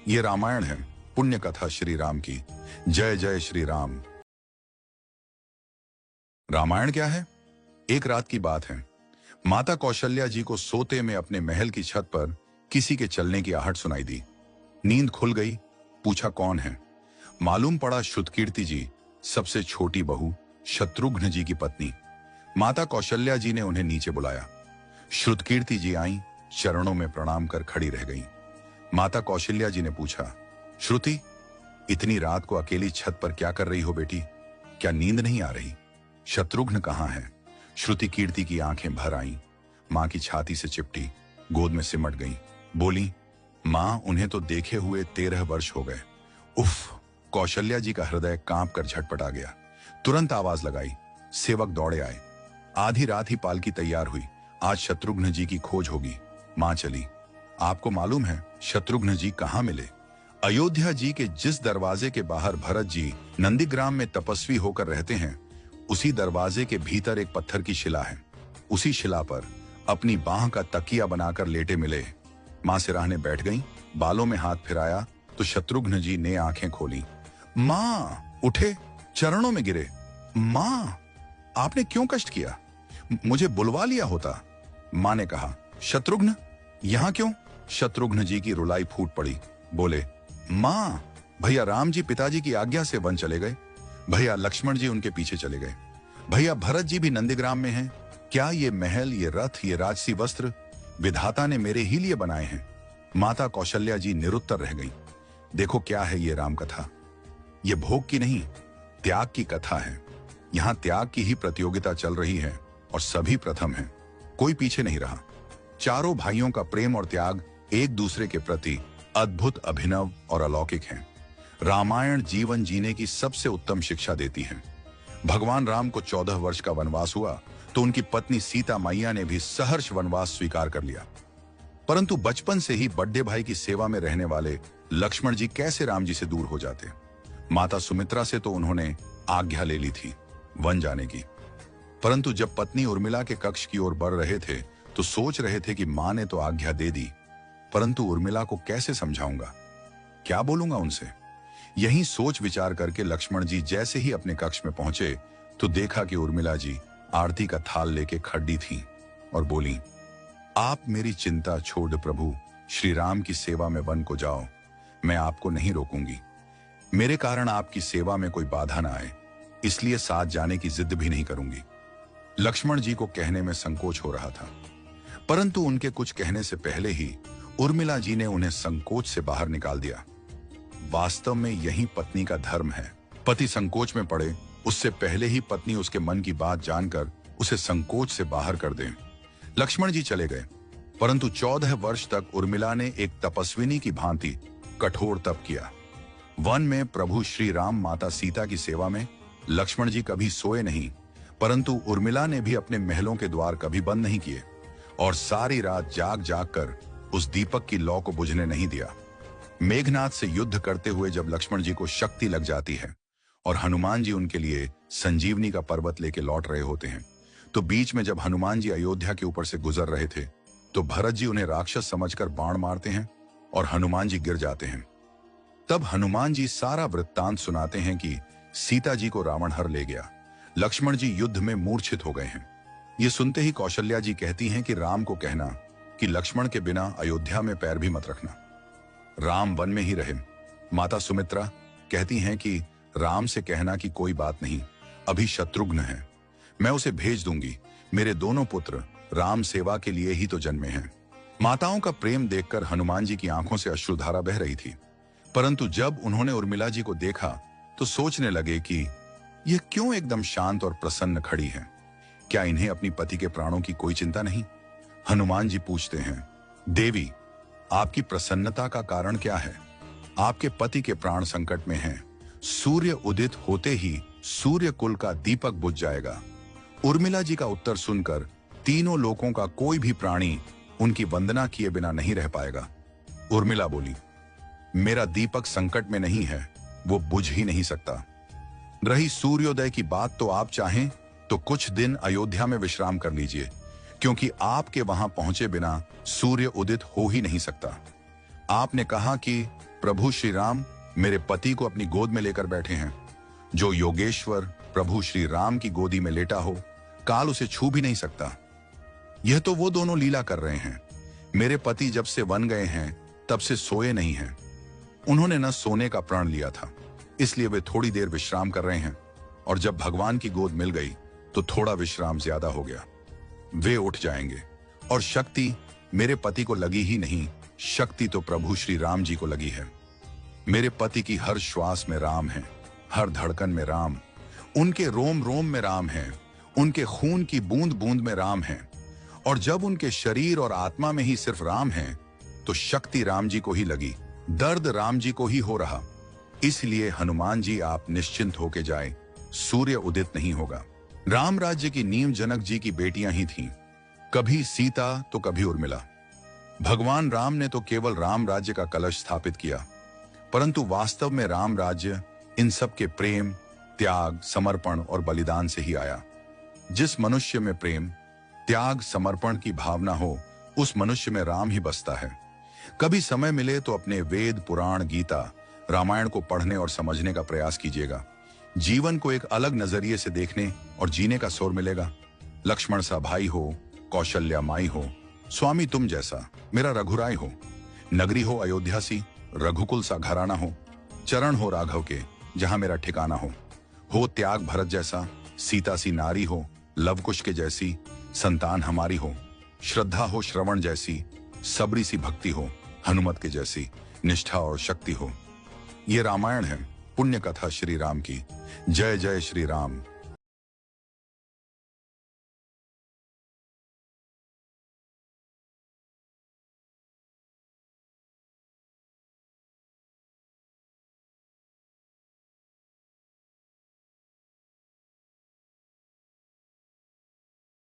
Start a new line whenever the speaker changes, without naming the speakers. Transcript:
ये रामायण है, पुण्य कथा श्री राम की। जय जय श्री राम। रामायण क्या है? एक रात की बात है। माता कौशल्या जी को सोते में अपने महल की छत पर किसी के चलने की आहट सुनाई दी। नींद खुल गई। पूछा कौन है? मालूम पड़ा श्रुतकीर्ति जी, सबसे छोटी बहू, शत्रुघ्न जी की पत्नी। माता कौशल्या जी ने उन्हें नीचे बुलाया। श्रुतकीर्ति जी आई, चरणों में प्रणाम कर खड़ी रह गईं। माता कौशल्या जी ने पूछा, श्रुति, इतनी रात को अकेली छत पर क्या कर रही हो बेटी? क्या नींद नहीं आ रही? शत्रुघ्न कहाँ है? श्रुतिकीर्ति की आंखें भर आईं, मां की छाती से चिपटी, गोद में सिमट गईं। बोली, मां, उन्हें तो देखे हुए 13 वर्ष हो गए। उफ! कौशल्या जी का हृदय कांप कर झटपटा गया। तुरंत आवाज लगाई। सेवक दौड़े आए। आधी रात ही पालकी तैयार हुई। आज शत्रुघ्न जी की खोज होगी। मां चली। आपको मालूम है शत्रुघ्न जी कहां मिले? अयोध्या जी के जिस दरवाजे के बाहर भरत जी नंदीग्राम में तपस्वी होकर रहते हैं, उसी दरवाजे के भीतर एक पत्थर की शिला है। उसी शिला पर अपनी बाह का तकिया बनाकर लेटे मिले। मां सिराहने बैठ गईं, बालों में हाथ फिराया तो शत्रुघ्न जी ने आंखें खोली। मां! उठे, चरणों में गिरे। मां, आपने क्यों कष्ट किया? मुझे बुलवा लिया होता। मां ने कहा, शत्रुघ्न यहां क्यों? शत्रुघ्न जी की रुलाई फूट पड़ी। बोले, मां, भैया राम जी पिताजी की आज्ञा से वन चले गए। भैया लक्ष्मण जी उनके पीछे चले गए। भैया भरत जी भी नंदीग्राम में हैं। क्या ये महल, ये रथ, ये राजसी वस्त्र विधाता ने मेरे ही लिए बनाए हैं? माता कौशल्या जी निरुत्तर रह गई। देखो क्या है ये राम कथा। ये भोग की नहीं, त्याग की कथा है। यहां त्याग की ही प्रतियोगिता चल रही है और सभी प्रथम हैं। कोई पीछे नहीं रहा। चारों भाइयों का प्रेम और त्याग एक दूसरे के प्रति अद्भुत, अभिनव और अलौकिक है। रामायण जीवन जीने की सबसे उत्तम शिक्षा देती है। भगवान राम को 14 वर्ष का वनवास हुआ तो उनकी पत्नी सीता मैया ने भी सहर्ष वनवास स्वीकार कर लिया। परंतु बचपन से ही बड़े भाई की सेवा में रहने वाले लक्ष्मण जी कैसे राम जी से दूर हो जाते? माता सुमित्रा से तो उन्होंने आज्ञा ले ली थी वन जाने की, परंतु जब पत्नी उर्मिला के कक्ष की ओर बढ़ रहे थे तो सोच रहे थे कि मां ने तो आज्ञा दे दी, परंतु उर्मिला को कैसे समझाऊंगा, क्या बोलूंगा उनसे? यही सोच विचार करके लक्ष्मण जी जैसे ही अपने कक्ष में पहुंचे तो देखा कि उर्मिला जी आरती का थाल लेके खड़ी थी और बोली, आप मेरी चिंता छोड़ प्रभु, श्री राम की सेवा में वन को जाओ। मैं आपको नहीं रोकूंगी। मेरे कारण आपकी सेवा में कोई बाधा ना आए, इसलिए साथ जाने की जिद भी नहीं करूंगी। लक्ष्मण जी को कहने में संकोच हो रहा था, परंतु उनके कुछ कहने से पहले ही उर्मिला जी ने उन्हें संकोच से बाहर निकाल दिया। वास्तव में यही पत्नी का धर्म है। पति संकोच में पड़े उससे पहले ही पत्नी उसके मन की बात जानकर उसे संकोच से बाहर कर दे। लक्ष्मण जी चले गए, परंतु 14 वर्ष तक उर्मिला ने एक तपस्विनी की भांति कठोर तप किया। वन में प्रभु श्री राम माता सीता की सेवा में लक्ष्मण जी कभी सोए नहीं, परंतु उर्मिला ने भी अपने महलों के द्वार कभी बंद नहीं किए और सारी रात जाग जाग कर उस दीपक की लौ को बुझने नहीं दिया। मेघनाथ से युद्ध करते हुए जब लक्ष्मण जी को शक्ति लग जाती है और हनुमान जी उनके लिए संजीवनी का पर्वत लेके लौट रहे होते हैं, तो बीच में जब हनुमान जी अयोध्या के ऊपर से गुजर रहे थे तो भरत जी उन्हें राक्षस समझकर बाण मारते हैं और हनुमान जी गिर जाते हैं। तब हनुमान जी सारा वृत्तांत सुनाते हैं कि सीता जी को रावण हर ले गया, लक्ष्मण जी युद्ध में मूर्छित हो गए हैं। ये सुनते ही कौशल्या जी कहती हैं कि राम को कहना कि लक्ष्मण के बिना अयोध्या में पैर भी मत रखना, राम वन में ही रहे। माता सुमित्रा कहती हैं कि राम से कहना कि कोई बात नहीं, अभी शत्रुघ्न है, मैं उसे भेज दूंगी। मेरे दोनों पुत्र राम सेवा के लिए ही तो जन्मे हैं। माताओं का प्रेम देखकर हनुमान जी की आंखों से अश्रुधारा बह रही थी, परंतु जब उन्होंने उर्मिला जी को देखा तो सोचने लगे कि यह क्यों एकदम शांत और प्रसन्न खड़ी है। क्या इन्हें अपनी पति के प्राणों की कोई चिंता नहीं? हनुमान जी पूछते हैं, देवी, आपकी प्रसन्नता का कारण क्या है? आपके पति के प्राण संकट में हैं। सूर्य उदित होते ही सूर्य कुल का दीपक बुझ जाएगा। उर्मिला जी का उत्तर सुनकर तीनों लोकों का कोई भी प्राणी उनकी वंदना किए बिना नहीं रह पाएगा। उर्मिला बोली, मेरा दीपक संकट में नहीं है, वो बुझ ही नहीं सकता। रही सूर्योदय की बात, तो आप चाहें तो कुछ दिन अयोध्या में विश्राम कर लीजिए, क्योंकि आपके वहां पहुंचे बिना सूर्य उदित हो ही नहीं सकता। आपने कहा कि प्रभु श्री राम मेरे पति को अपनी गोद में लेकर बैठे हैं। जो योगेश्वर प्रभु श्री राम की गोदी में लेटा हो, काल उसे छू भी नहीं सकता। यह तो वो दोनों लीला कर रहे हैं। मेरे पति जब से वन गए हैं तब से सोए नहीं हैं। उन्होंने न सोने का प्रण लिया था, इसलिए वे थोड़ी देर विश्राम कर रहे हैं, और जब भगवान की गोद मिल गई तो थोड़ा विश्राम ज्यादा हो गया। वे उठ जाएंगे। और शक्ति मेरे पति को लगी ही नहीं, शक्ति तो प्रभु श्री राम जी को लगी है। मेरे पति की हर श्वास में राम है, हर धड़कन में राम, उनके रोम रोम में राम है, उनके खून की बूंद बूंद में राम है। और जब उनके शरीर और आत्मा में ही सिर्फ राम है तो शक्ति राम जी को ही लगी, दर्द राम जी को ही हो रहा। इसलिए हनुमान जी आप निश्चिंत होके जाए, सूर्य उदित नहीं होगा। राम राज्य की नींव जनक जी की बेटियां ही थीं, कभी सीता तो कभी उर्मिला। भगवान राम ने तो केवल राम राज्य का कलश स्थापित किया, परंतु वास्तव में राम राज्य इन सब के प्रेम, त्याग, समर्पण और बलिदान से ही आया। जिस मनुष्य में प्रेम, त्याग, समर्पण की भावना हो, उस मनुष्य में राम ही बसता है। कभी समय मिले तो अपने वेद, पुराण, गीता, रामायण को पढ़ने और समझने का प्रयास कीजिएगा। जीवन को एक अलग नजरिए से देखने और जीने का सोर मिलेगा। लक्ष्मण सा भाई हो, कौशल्या माई हो, स्वामी तुम जैसा मेरा रघुराय हो, नगरी हो अयोध्या सी, रघुकुल सा घराना हो, चरण हो राघव के जहां मेरा ठिकाना हो त्याग भरत जैसा, सीता सी नारी हो, लवकुश के जैसी संतान हमारी हो, श्रद्धा हो श्रवण जैसी, सबरी सी भक्ति हो, हनुमत के जैसी निष्ठा और शक्ति हो। ये रामायण है, पुण्य कथा श्री राम की। जय जय श्री राम।